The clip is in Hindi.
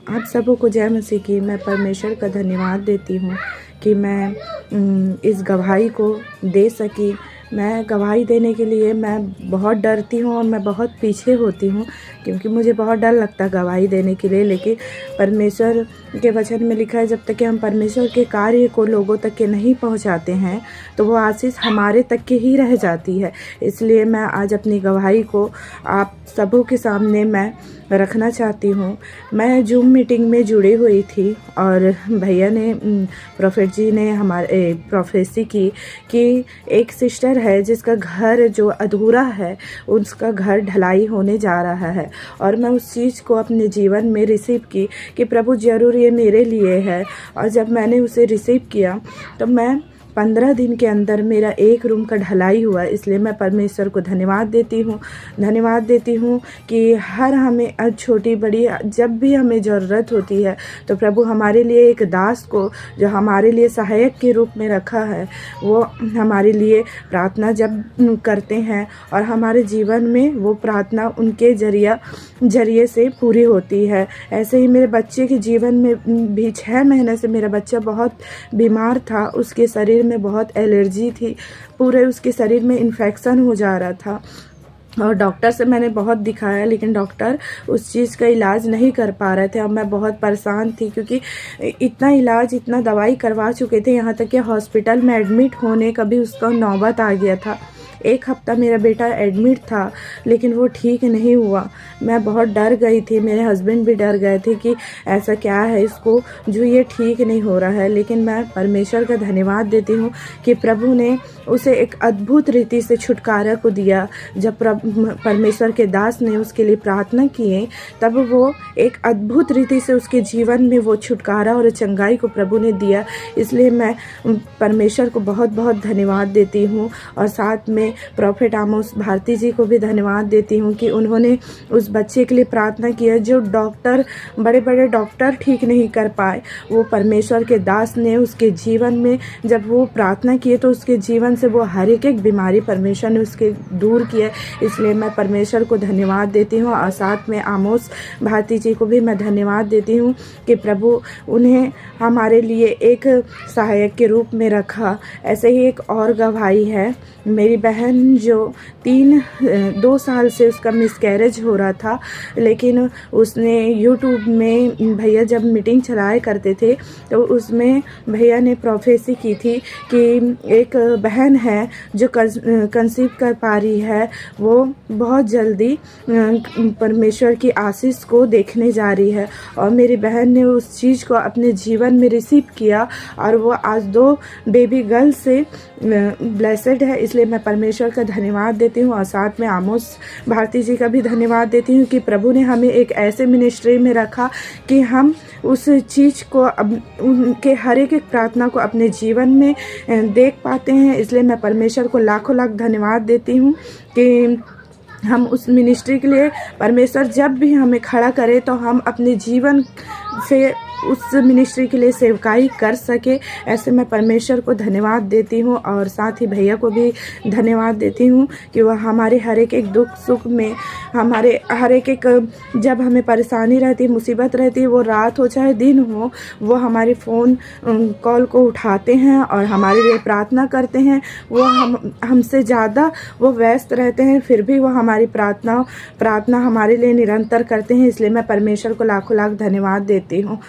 आप सबों को जय मसीह की। मैं परमेश्वर का धन्यवाद देती हूँ कि मैं इस गवाही को दे सकी। मैं गवाही देने के लिए मैं बहुत डरती हूँ और मैं बहुत पीछे होती हूँ, क्योंकि मुझे बहुत डर लगता है गवाही देने के लिए। लेकिन परमेश्वर के वचन में लिखा है, जब तक कि हम परमेश्वर के कार्य को लोगों तक के नहीं पहुँचाते हैं तो वो आशीष हमारे तक के ही रह जाती है। इसलिए मैं आज अपनी गवाही को आप सबों के सामने मैं रखना चाहती हूँ। मैं जूम मीटिंग में जुड़ी हुई थी और भैया ने प्रोफेट जी ने हमारे प्रोफेसी की कि एक सिस्टर है जिसका घर जो अधूरा है, उसका घर ढलाई होने जा रहा है। और मैं उस चीज़ को अपने जीवन में रिसीव की कि प्रभु ज़रूर ये मेरे लिए है। और जब मैंने उसे रिसीव किया तो मैं 15 दिन के अंदर मेरा एक रूम का ढलाई हुआ। इसलिए मैं परमेश्वर को धन्यवाद देती हूँ कि हर हमें छोटी बड़ी जब भी हमें ज़रूरत होती है तो प्रभु हमारे लिए एक दास को जो हमारे लिए सहायक के रूप में रखा है, वो हमारे लिए प्रार्थना जब करते हैं और हमारे जीवन में वो प्रार्थना उनके जरिए से पूरी होती है। ऐसे ही मेरे बच्चे के जीवन में भी 6 महीने से मेरा बच्चा बहुत बीमार था। उसके शरीर में बहुत एलर्जी थी, पूरे उसके शरीर में इन्फेक्शन हो जा रहा था और डॉक्टर से मैंने बहुत दिखाया, लेकिन डॉक्टर उस चीज़ का इलाज नहीं कर पा रहे थे। अब मैं बहुत परेशान थी, क्योंकि इतना इलाज इतना दवाई करवा चुके थे, यहाँ तक कि हॉस्पिटल में एडमिट होने का भी उसका नौबत आ गया था। 1 हफ्ता मेरा बेटा एडमिट था, लेकिन वो ठीक नहीं हुआ। मैं बहुत डर गई थी, मेरे हस्बैंड भी डर गए थे कि ऐसा क्या है इसको जो ये ठीक नहीं हो रहा है। लेकिन मैं परमेश्वर का धन्यवाद देती हूँ कि प्रभु ने उसे एक अद्भुत रीति से छुटकारा को दिया। जब परमेश्वर के दास ने उसके लिए प्रार्थना किए, तब वो एक अद्भुत रीति से उसके जीवन में वो छुटकारा और चंगाई को प्रभु ने दिया। इसलिए मैं परमेश्वर को बहुत बहुत धन्यवाद देती हूँ और साथ में प्रॉफेट आमोस भारती जी को भी धन्यवाद देती हूँ कि उन्होंने उस बच्चे के लिए प्रार्थना किया जो बड़े बड़े डॉक्टर ठीक नहीं कर पाए। वो परमेश्वर के दास ने उसके जीवन में जब वो प्रार्थना किए तो उसके जीवन से वो हर एक बीमारी परमेश्वर ने उसके दूर किया। इसलिए मैं परमेश्वर को धन्यवाद देती हूँ और साथ में आमोस भारती जी को भी मैं धन्यवाद देती हूँ कि प्रभु उन्हें हमारे लिए एक सहायक के रूप में रखा। ऐसे ही एक और गवाही है, मेरी बहन जो 2 साल से उसका मिसकैरेज हो रहा था, लेकिन उसने यूट्यूब में भैया जब मीटिंग चलाया करते थे तो उसमें भैया ने प्रोफेसी की थी कि एक बहन है जो कंसीव कर पा रही है, वो बहुत जल्दी परमेश्वर की आशीष को देखने जा रही है। और मेरी बहन ने उस चीज़ को अपने जीवन में रिसीव किया और वो आज 2 बेबी गर्ल से ब्लेसेड है। इसलिए मैं परमेश्वर का धन्यवाद देती हूँ और साथ में आमोस भारती जी का भी धन्यवाद देती हूँ कि प्रभु ने हमें एक ऐसे मिनिस्ट्री में रखा कि हम उस चीज़ को अब उनके हर एक प्रार्थना को अपने जीवन में देख पाते हैं। इसलिए मैं परमेश्वर को लाखों लाख धन्यवाद देती हूँ कि हम उस मिनिस्ट्री के लिए परमेश्वर जब भी हमें खड़ा करे तो हम अपने जीवन से उस मिनिस्ट्री के लिए सेवकाई कर सके। ऐसे मैं परमेश्वर को धन्यवाद देती हूँ और साथ ही भैया को भी धन्यवाद देती हूँ कि वह हमारे हर एक दुख सुख में, हमारे हर एक जब हमें परेशानी रहती, मुसीबत रहती है, वो रात हो चाहे दिन हो, वो हमारे फ़ोन कॉल को उठाते हैं और हमारे लिए प्रार्थना करते हैं। वो हमसे ज़्यादा वो व्यस्त रहते हैं, फिर भी वो हमारी प्रार्थना हमारे लिए निरंतर करते हैं। इसलिए मैं परमेश्वर को लाखों लाख धन्यवाद देती हूँ।